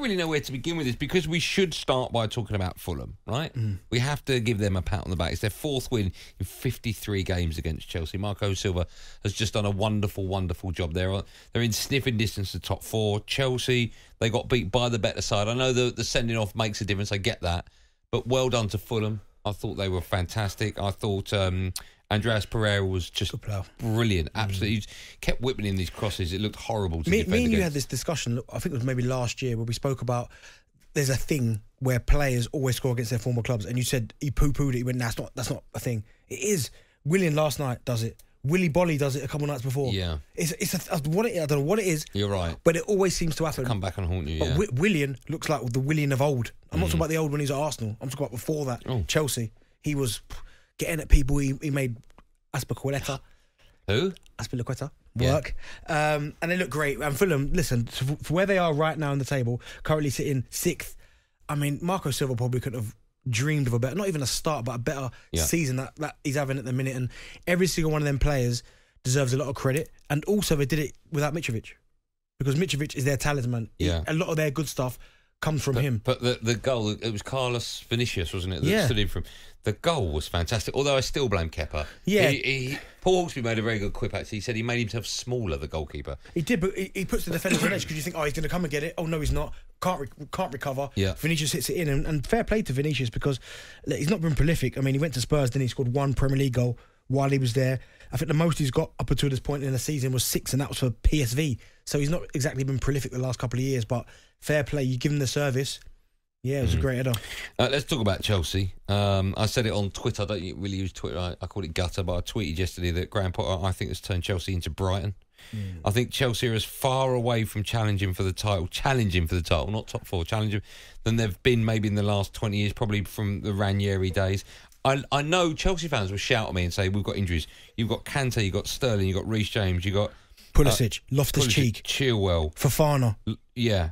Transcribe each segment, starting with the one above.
really know where to begin with this because we should start by talking about Fulham, right? We have to give them a pat on the back. It's their 4th win in 53 games against Chelsea. Marco Silva has just done a wonderful, wonderful job there. They're in sniffing distance to top 4. Chelsea, they got beat by the better side. I know the sending off makes a difference. I get that. But well done to Fulham. I thought they were fantastic. I thought Andreas Pereira was just brilliant. Absolutely. He kept whipping in these crosses. It looked horrible to defend Me and you against. had this discussion, I think it was maybe last year, where we spoke about there's a thing where players always score against their former clubs, and you said he poo-pooed it. He went, nah, that's not a thing. It is. Willian last night does it. Willy Bolly does it a couple of nights before. Yeah. I don't know what it is. You're right. But it always seems to happen. Come back and haunt you, But Willian looks like the Willian of old. I'm not talking about the old when he's at Arsenal. I'm talking about before that. Chelsea. He was getting at people. He made Azpilicueta. Who? Azpilicueta work. And they look great. And Fulham, listen, for where they are right now in the table, currently sitting 6th, I mean, Marco Silva probably couldn't have dreamed of a better, not even a start, but a better season that he's having at the minute. And every single one of them players deserves a lot of credit. And also they did it without Mitrovic, because Mitrovic is their talisman. Yeah. A lot of their good stuff comes from him. But the goal, it was Carlos Vinicius, wasn't it? That stood in from. The goal was fantastic, although I still blame Kepa. Yeah. Paul Hawksby made a very good quip, actually. He said he made himself smaller, the goalkeeper. He did, but he puts the defenders on edge because you think, he's going to come and get it. Oh, no, he's not. Can't recover. Yeah. Vinicius hits it in. And fair play to Vinicius, because he's not been prolific. I mean, he went to Spurs, then he scored 1 Premier League goal while he was there. I think the most he's got up until this point in the season was 6, and that was for PSV. So he's not exactly been prolific the last couple of years, but fair play. You give him the service. Yeah, it was a great header. Let's talk about Chelsea. I said it on Twitter. I don't really use Twitter. I call it gutter, but I tweeted yesterday that Graeme Potter, I think, has turned Chelsea into Brighton. I think Chelsea are as far away from challenging for the title, not top 4, challenging, than they've been maybe in the last 20 years, probably from the Ranieri days. I know Chelsea fans will shout at me and say, we've got injuries. You've got Kante, you've got Sterling, you've got Reece James, you've got Pulisic, Loftus-Cheek, Chilwell, Fofana,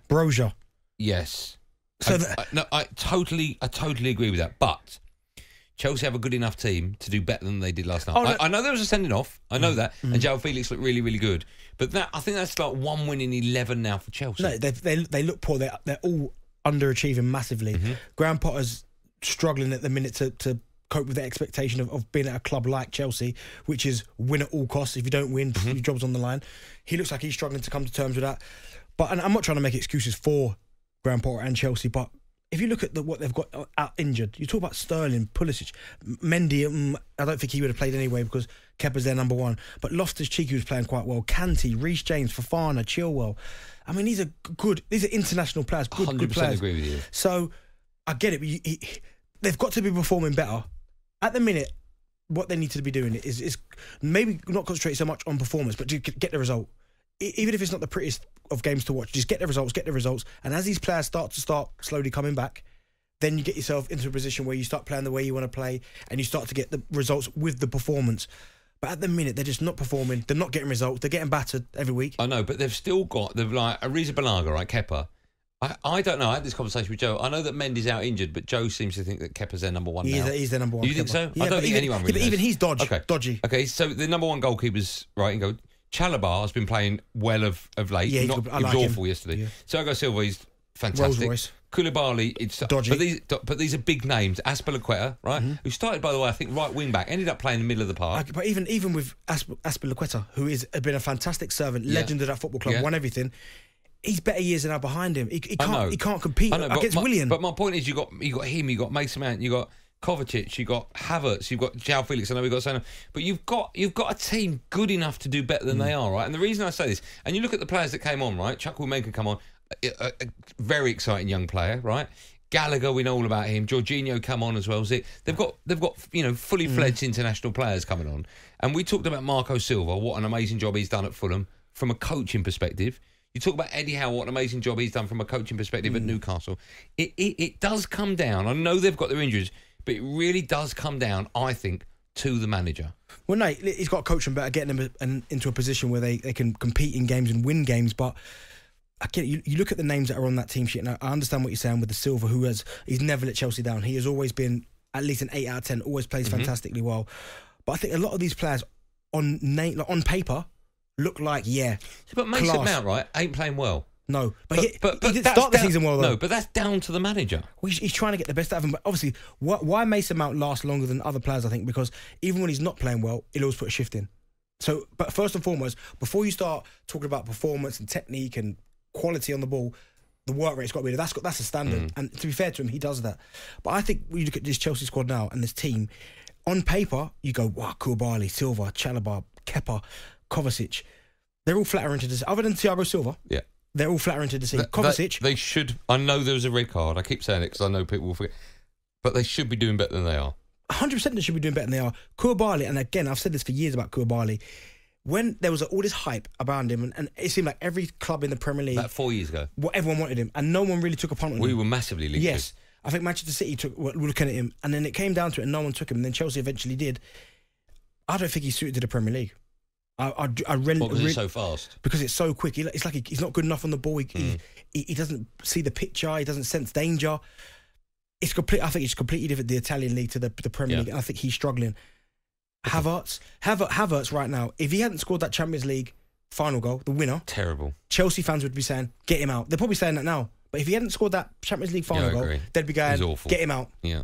Brozier. Yes. So I totally agree with that. But Chelsea have a good enough team to do better than they did last night. I know there was a sending off. I know that, and João Felix looked really, really good. But I think that's like 1 win in 11 now for Chelsea. No, they look poor. They're all underachieving massively. Graeme Potter's struggling at the minute to cope with the expectation of being at a club like Chelsea, which is win at all costs. If you don't win, your job's on the line. He looks like he's struggling to come to terms with that. But and I'm not trying to make excuses for Graeme Potter and Chelsea, but if you look at what they've got out injured, you talk about Sterling, Pulisic, Mendy. I don't think he would have played anyway because Kepa's their number 1. But Loftus-Cheek was playing quite well. Kante, Reece James, Fofana, Chilwell. I mean, these are good. These are international players. Good players. 100% agree with you. So I get it. But they've got to be performing better. At the minute, what they need to be doing is maybe not concentrate so much on performance, but to get the result. Even if it's not the prettiest of games to watch, just get the results. And as these players start slowly coming back, then you get yourself into a position where you start playing the way you want to play and you start to get the results with the performance. But at the minute, they're just not performing. They're not getting results. They're getting battered every week. I know, but they've like Ariza Balaga, right, Kepa. I don't know. I had this conversation with Joe. I know that Mendy's out injured, but Joe seems to think that Kepa's their number 1 now. He's their number 1. Do you think so? Yeah, I don't think anyone really but knows. even he's dodgy. Okay, so the number 1 goalkeeper's right and go. Chalobah has been playing well of late. Yeah, he was awful him yesterday. Yeah. Thiago Silva, he's fantastic. Rolls-Royce. Koulibaly, it's dodgy. But these are big names. Azpilicueta, right? Who started, by the way, I think right wing back, ended up playing in the middle of the park. But even with Azpilicueta, who has been a fantastic servant, legend of that football club, won everything. He's better years than now behind him. He can't compete against Willian. But my point is, you got him, you got Mason Mount, you got Kovacic, you've got Havertz, you've got João Felix, I know we've got Souness, but you've got a team good enough to do better than they are, right? And the reason I say this, and you look at the players that came on, right? Chukwuemeka come on, a very exciting young player, right? Gallagher, we know all about him. Jorginho come on as well. They've got fully fledged international players coming on. And we talked about Marco Silva, what an amazing job he's done at Fulham from a coaching perspective. You talk about Eddie Howe, what an amazing job he's done from a coaching perspective at Newcastle. It does come down. I know they've got their injuries, but it really does come down, I think, to the manager. Well, no, he's got to coach them better, getting them into a position where they can compete in games and win games. But again, you look at the names that are on that team sheet, and I understand what you're saying with the Silva, he's never let Chelsea down. He has always been at least an 8 out of 10, always plays fantastically well. But I think a lot of these players on paper look like, But Mason Mount, right, ain't playing well. No, but he didn't start the season well, though. No, but that's down to the manager. Well, he's trying to get the best out of him. But obviously, why Mason Mount lasts longer than other players, I think, because even when he's not playing well, he'll always put a shift in. So, but first and foremost, before you start talking about performance and technique and quality on the ball, the work rate's got to be there. That's a standard. And to be fair to him, he does that. But I think when you look at this Chelsea squad now and this team, on paper, you go, wow, Koulibaly, Silva, Chalobah, Kepa, Kovacic. They're all flattering to the other than Thiago Silva. Yeah. They're all flattering to the scene. Kovacic. They should. I know there was a red card. I keep saying it because I know people will forget. But they should be doing better than they are. 100% they should be doing better than they are. Koulibaly, and again, I've said this for years about Koulibaly, when there was all this hype around him, and it seemed like every club in the Premier League... About 4 years ago. Everyone wanted him, and no one really took a punt on him. We were massively linked. Yes. I think Manchester City were looking at him, and then it came down to it, and no one took him, and then Chelsea eventually did. I don't think he's suited to the Premier League. What was it so fast? Because it's so quick. It's like he's not good enough on the ball. He doesn't see the picture. He doesn't sense danger. I think it's completely different, the Italian league to the Premier League. And I think he's struggling. Havertz right now, if he hadn't scored that Champions League final goal, the winner, terrible. Chelsea fans would be saying, get him out. They're probably saying that now. But if he hadn't scored that Champions League final goal, they'd be going, get him out. Yeah.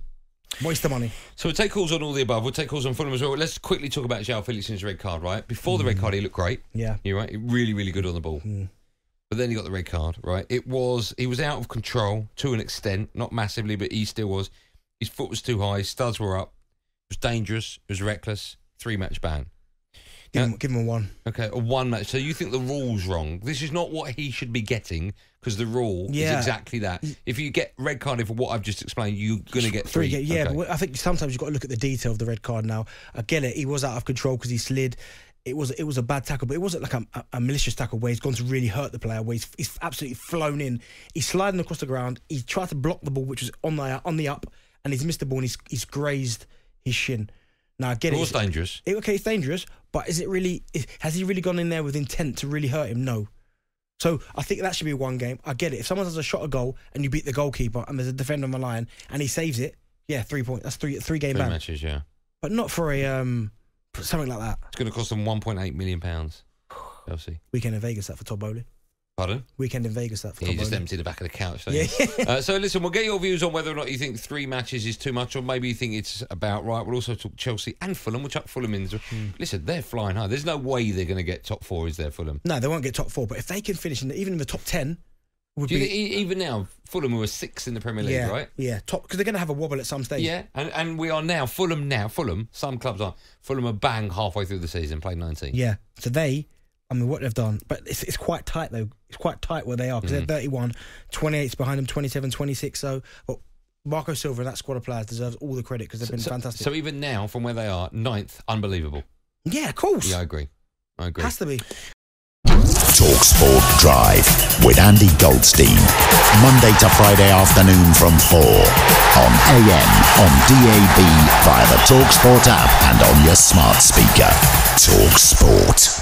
Waste the money. So we'll take calls on all the above. We'll take calls on Fulham as well. Let's quickly talk about João Felix's red card, right? Before the red card, he looked great. Yeah. You're right. Really, really good on the ball. But then he got the red card, right? He was out of control to an extent, not massively, but he still was. His foot was too high. His studs were up. It was dangerous. It was reckless. 3-match ban. Give him a 1. Okay, a 1 match. So you think the rule's wrong? This is not what he should be getting, because the rule is exactly that. If you get red carded for what I've just explained, you're going to get 3. Yeah, okay. But I think sometimes you've got to look at the detail of the red card now. I get it. He was out of control because he slid. It was a bad tackle, but it wasn't like a malicious tackle where he's gone to really hurt the player, where he's absolutely flown in. He's sliding across the ground. He tried to block the ball, which was on the up, and he's missed the ball and he's grazed his shin. Now, I get it. It was dangerous. Okay, it's dangerous, but has he really gone in there with intent to really hurt him? No. So I think that should be 1 game. I get it. If someone has a shot a goal and you beat the goalkeeper and there's a defender on the line and he saves it, 3 points. That's 3 game ban. 3 matches, yeah. But not for something like that. It's going to cost them £1.8 million. Chelsea. Weekend in Vegas, that for Todd Bowley. Pardon? Weekend in Vegas, that for Todd Bowley. You just empty the back of the couch, don't you? So listen, we'll get your views on whether or not you think 3 matches is too much, or maybe you think it's about right. We'll also talk Chelsea and Fulham. We'll chuck Fulham in. Listen, they're flying high. There's no way they're going to get top 4, is there, Fulham? No, they won't get top 4, but if they can finish even in the top 10, even now, Fulham were 6 in the Premier League, right? Yeah, top, because they're going to have a wobble at some stage. Yeah, and we are now, Fulham, some clubs are. Fulham are bang halfway through the season, played 19. Yeah, so what they've done, but it's quite tight though. It's quite tight where they are, because they're 31, 28's behind them, 27, 26. So, but Marco Silva and that squad of players deserves all the credit because they've been fantastic. So even now, from where they are, 9th, unbelievable. Yeah, of course. Yeah, I agree. Has to be. talkSPORT Drive with Andy Goldstein, Monday to Friday afternoon from 4 on AM, on DAB, via the talkSPORT app and on your smart speaker. talkSPORT.